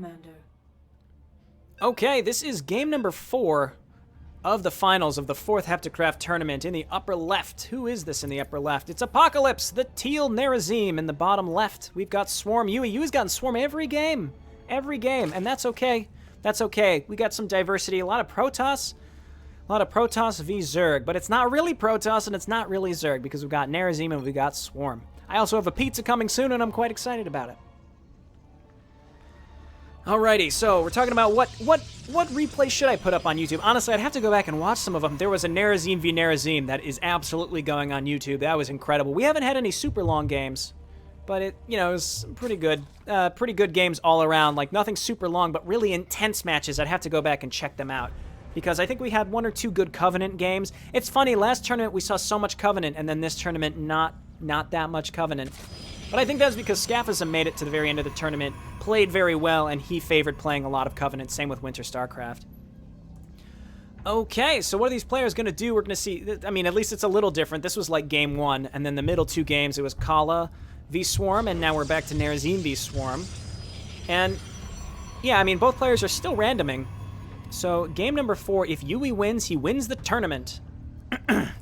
Commander. Okay, this is game number 4 of the finals of the 4th HeptaCraft tournament. In the upper left, who is this in the upper left? It's Apocalyspe, the Teal Nerazim. In the bottom left, we've got Swarm. YueY. YueY's gotten Swarm every game, and that's okay. That's okay. We got some diversity, a lot of Protoss v Zerg, but it's not really Protoss and it's not really Zerg because we've got Nerazim and we've got Swarm. I also have a pizza coming soon, and I'm quite excited about it. Alrighty, so we're talking about what replay should I put up on YouTube? Honestly, I'd have to go back and watch some of them. There was a Nerazim v Nerazim that is absolutely going on YouTube. That was incredible. We haven't had any super long games, but it was pretty good. Pretty good games all around. Like, nothing super long, but really intense matches. I'd have to go back and check them out because I think we had 1 or 2 good Covenant games. It's funny, last tournament we saw so much Covenant, and then this tournament not that much Covenant. But I think that's because Scafism made it to the very end of the tournament, played very well, and he favored playing a lot of Covenant. Same with Winter StarCraft. Okay, so what are these players going to do? We're going to see. I mean, at least it's a little different. This was like game 1, and then the middle 2 games, it was Kala v Swarm, and now we're back to Nerazim v Swarm. And, yeah, I mean, both players are still randoming. So, game number 4, if YueY wins, he wins the tournament.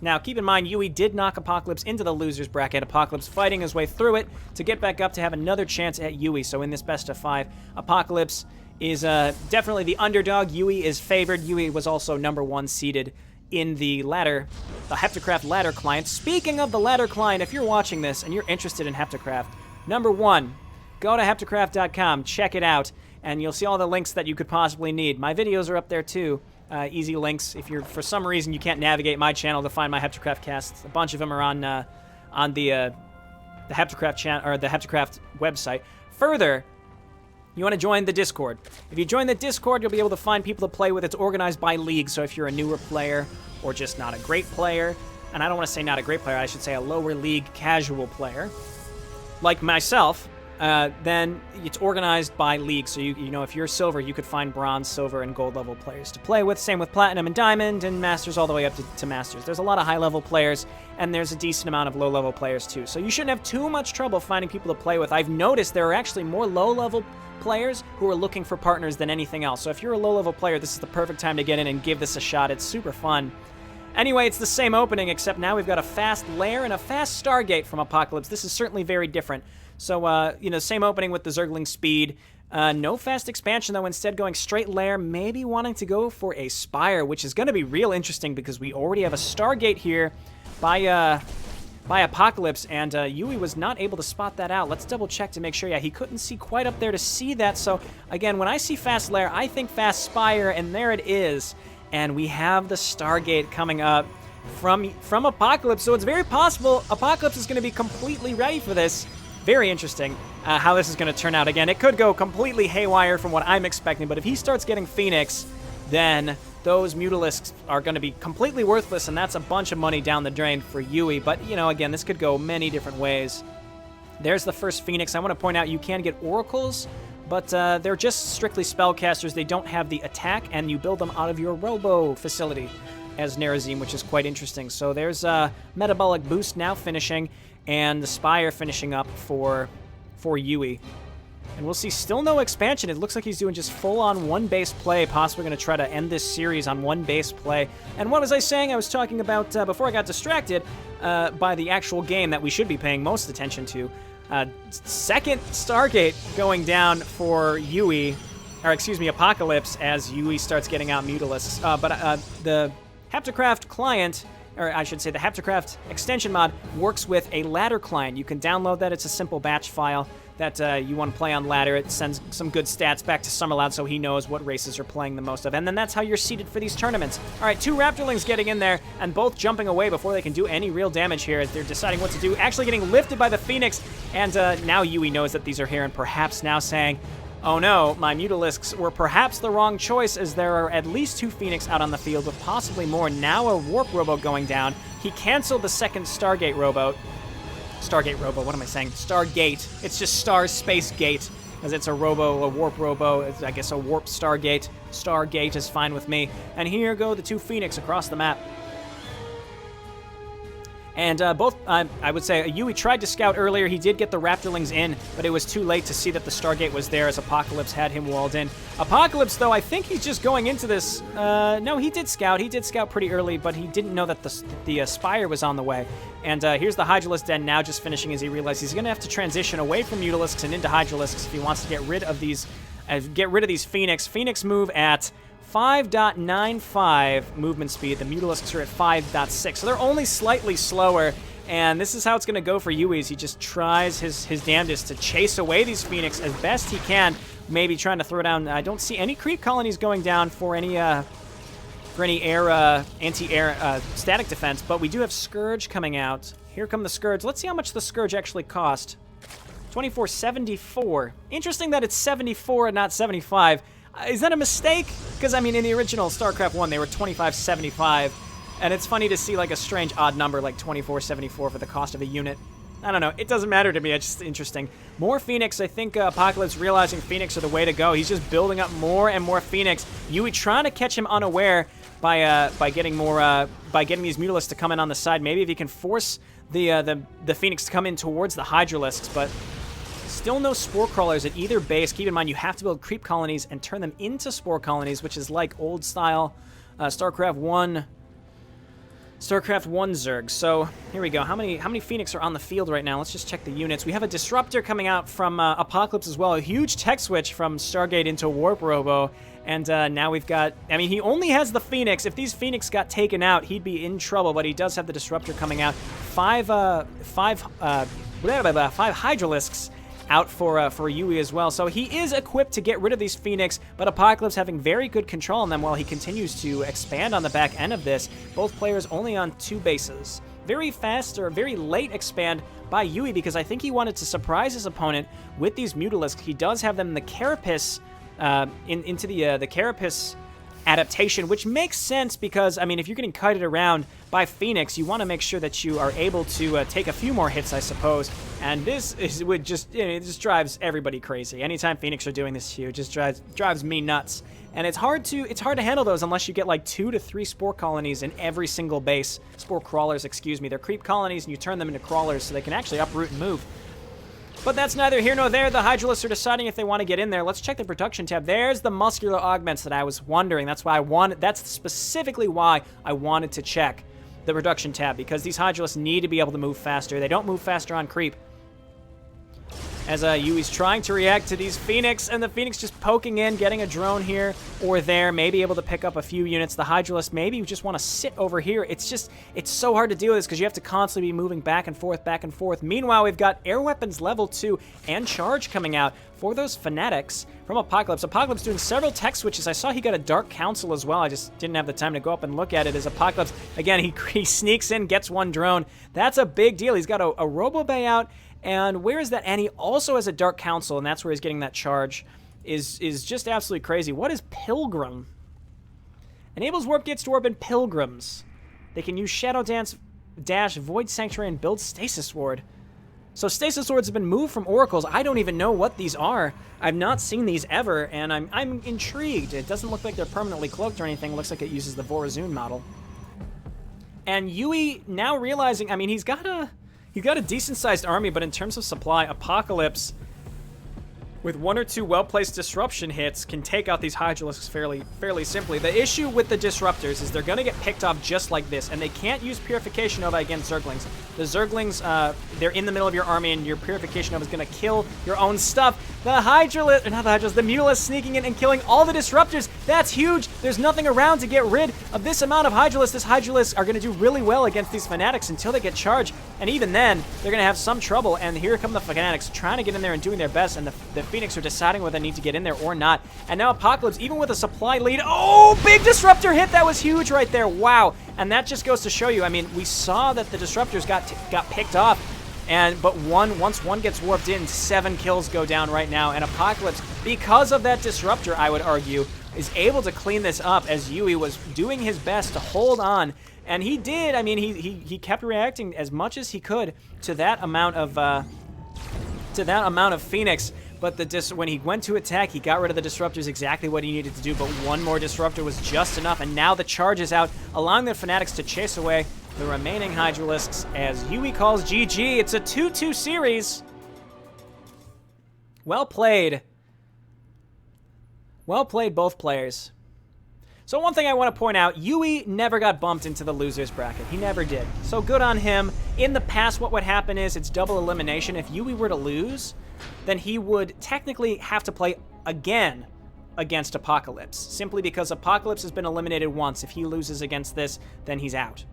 Now, keep in mind, YueY did knock Apocalyspe into the loser's bracket. Apocalyspe fighting his way through it to get back up to have another chance at YueY. So in this best of 5, Apocalyspe is definitely the underdog. YueY is favored. YueY was also number 1 seeded in the HeptaCraft ladder client. Speaking of the ladder client, if you're watching this and you're interested in HeptaCraft, number 1, go to HeptaCraft.com, check it out, and you'll see all the links that you could possibly need. My videos are up there too. Easy links. If you're, for some reason, you can't navigate my channel to find my HeptaCraft casts, a bunch of them are on the HeptaCraft channel or the HeptaCraft website. Further, you want to join the Discord. If you join the Discord, you'll be able to find people to play with. It's organized by league, so if you're a newer player or just not a great player, and I don't want to say not a great player, I should say a lower league casual player, like myself, then it's organized by league. So you know, if you're silver, you could find bronze, silver, and gold level players to play with. Same with platinum and diamond, and masters all the way up to masters. There's a lot of high level players, and there's a decent amount of low level players too. So you shouldn't have too much trouble finding people to play with. I've noticed there are actually more low level players who are looking for partners than anything else. So if you're a low level player, this is the perfect time to get in and give this a shot. It's super fun. Anyway, it's the same opening, except now we've got a fast lair and a fast Stargate from Apocalyspe. This is certainly very different. So, same opening with the Zergling speed. No fast expansion, though, instead going straight lair, maybe wanting to go for a Spire, which is going to be real interesting because we already have a Stargate here by Apocalyspe, and YueY was not able to spot that out. Let's double check to make sure. Yeah, he couldn't see quite up there to see that. So, again, when I see fast lair, I think fast Spire, and there it is. And we have the Stargate coming up from Apocalyspe, so it's very possible Apocalyspe is going to be completely ready for this. Very interesting how this is going to turn out. Again, it could go completely haywire from what I'm expecting, but if he starts getting Phoenix, then those Mutalisks are going to be completely worthless, and that's a bunch of money down the drain for YueY. But, again, this could go many different ways. There's the first Phoenix. I want to point out you can get Oracles, but they're just strictly spellcasters. They don't have the attack, and you build them out of your Robo facility as Nerazim, which is quite interesting. So there's Metabolic Boost now finishing, and the Spire finishing up for YueY. And we'll see still no expansion. It looks like he's doing just full-on one-base play, possibly going to try to end this series on one-base play. And what was I saying? I was talking about, before I got distracted, by the actual game that we should be paying most attention to. Second Stargate going down for YueY, or excuse me, Apocalyspe, as YueY starts getting out Mutalisks. But the HeptaCraft client, or I should say the HeptaCraft extension mod, works with a ladder client. You can download that. It's a simple batch file that you want to play on ladder. It sends some good stats back to Summerloud so he knows what races are playing the most of. And then that's how you're seeded for these tournaments. All right, 2 Raptorlings getting in there and both jumping away before they can do any real damage here as they're deciding what to do. Actually getting lifted by the Phoenix, and now YueY knows that these are here and perhaps now saying, oh no, my Mutalisks were perhaps the wrong choice as there are at least 2 Phoenix out on the field with possibly more. Now a Warp Rowboat going down. He canceled the second Stargate Rowboat. Stargate Robo, what am I saying? Stargate. It's just Star Space Gate, as it's a Robo, a Warp Robo, it's, I guess a Warp Stargate. Stargate is fine with me. And here go the 2 Phoenix across the map. And both, I would say, YueY tried to scout earlier. He did get the Raptorlings in, but it was too late to see that the Stargate was there as Apocalypse had him walled in. Apocalypse, though, I think he's just going into this. No, he did scout. He did scout pretty early, but he didn't know that the Spire was on the way. And here's the Hydralisk Den now just finishing as he realizes he's going to have to transition away from Mutalisks and into Hydralisks if he wants to get rid of these Phoenix. Phoenix move at 5.95 movement speed. The Mutalisks are at 5.6, so they're only slightly slower, and this is how it's going to go for YueY. He just tries his damnedest to chase away these Phoenix as best he can, maybe trying to throw down. I don't see any creep colonies going down for any anti-air static defense, but we do have Scourge coming out. Here come the Scourge. Let's see how much the Scourge actually cost. 24.74. Interesting that it's 74 and not 75. Is that a mistake? Because, I mean, in the original StarCraft 1, they were 25.75, and it's funny to see, like, a strange odd number like 24.74 for the cost of a unit. I don't know. It doesn't matter to me. It's just interesting. More Phoenix. I think Apocalypse realizing Phoenix are the way to go. He's just building up more and more Phoenix. YueY trying to catch him unaware by getting these Mutalisks to come in on the side. Maybe if he can force the Phoenix to come in towards the Hydralisks, but still no Spore Crawlers at either base. Keep in mind, you have to build creep colonies and turn them into Spore colonies, which is like old style StarCraft 1 Zerg. So here we go. How many Phoenix are on the field right now? Let's just check the units. We have a Disruptor coming out from Apocalypse as well. A huge tech switch from Stargate into Warp Robo. And now we've got, I mean, he only has the Phoenix. If these Phoenix got taken out, he'd be in trouble, but he does have the Disruptor coming out. Five Hydralisks out for YueY as well. So he is equipped to get rid of these Phoenix, but Apocalypse having very good control on them while he continues to expand on the back end of this. Both players only on 2 bases. Very fast or very late expand by YueY because I think he wanted to surprise his opponent with these Mutalisks. He does have them in the Carapace, into the Carapace adaptation, which makes sense because, I mean, if you're getting kited around by Phoenix, you want to make sure that you are able to take a few more hits, I suppose. And this would just, it just drives everybody crazy. Anytime Phoenix are doing this to you, it just drives me nuts. And it's hard to handle those unless you get like 2 to 3 Spore colonies in every single base. Spore Crawlers, excuse me. They're creep colonies, and you turn them into crawlers so they can actually uproot and move. But that's neither here nor there. The Hydralisks are deciding if they want to get in there. Let's check the production tab. There's the muscular augments that I was wondering. That's specifically why I wanted to check the production tab, because these Hydralisks need to be able to move faster. They don't move faster on creep. As YueY's trying to react to these Phoenix, and the Phoenix just poking in, getting a drone here or there, maybe able to pick up a few units. The Hydralisk maybe you just want to sit over here. It's so hard to deal with this because you have to constantly be moving back and forth, back and forth. Meanwhile, we've got air weapons level 2 and charge coming out for those Fanatics from Apocalypse. Apocalypse doing several tech switches. I saw he got a Dark Council as well. I just didn't have the time to go up and look at it. As Apocalypse, again, he sneaks in, gets one drone. That's a big deal. He's got a Robo Bay out. And where is that? And he also has a Dark Council, and that's where he's getting that charge. Is just absolutely crazy. What is Pilgrim? Enables Warp Gates to warp in Pilgrims. They can use Shadow Dance, Dash, Void Sanctuary, and build Stasis Ward. So Stasis Swords have been moved from Oracles. I don't even know what these are. I've not seen these ever, and I'm intrigued. It doesn't look like they're permanently cloaked or anything. It looks like it uses the Vorazun model. And YueY now realizing, I mean, he's got a decent-sized army, but in terms of supply, Apocalypse, with 1 or 2 well-placed disruption hits, can take out these Hydralisks fairly simply. The issue with the Disruptors is they're going to get picked off just like this, and they can't use Purification Nova against Zerglings. The Zerglings, they're in the middle of your army, and your Purification Nova is going to kill your own stuff. The Mutalisks sneaking in and killing all the Disruptors. That's huge. There's nothing around to get rid of this amount of Hydralisks. These Hydralisks are going to do really well against these Fanatics until they get charged, and even then, they're going to have some trouble, and here come the Fanatics trying to get in there and doing their best, and the Phoenix are deciding whether they need to get in there or not. And now Apocalypse, even with a supply lead, oh, big Disruptor hit. That was huge right there. Wow. And that just goes to show you, I mean, we saw that the Disruptors got picked off, but once one gets warped in, 7 kills go down right now. And Apocalypse, because of that Disruptor, I would argue, is able to clean this up as YueY was doing his best to hold on. And he did. I mean, he kept reacting as much as he could to that amount of Phoenix. But when he went to attack, he got rid of the Disruptors, exactly what he needed to do. But one more Disruptor was just enough, and now the charge is out, allowing the Fanatics to chase away the remaining Hydralisks as YueY calls GG. It's a 2-2 series. Well played. Well played, both players. So one thing I want to point out, YueY never got bumped into the loser's bracket. He never did. So good on him. In the past, what would happen is it's double elimination. If YueY were to lose, then he would technically have to play again against Apocalypse, simply because Apocalypse has been eliminated once. If he loses against this, then he's out.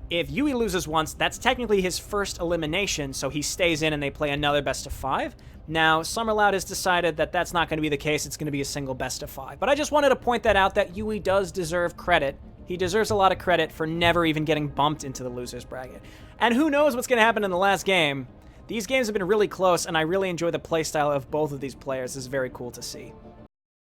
If YueY loses once, that's technically his first elimination, so he stays in and they play another best of 5. Now, Summerloud has decided that that's not going to be the case. It's going to be a single best of 5. But I just wanted to point that out, that YueY does deserve credit. He deserves a lot of credit for never even getting bumped into the loser's bracket. And who knows what's going to happen in the last game. These games have been really close, and I really enjoy the playstyle of both of these players. It's very cool to see.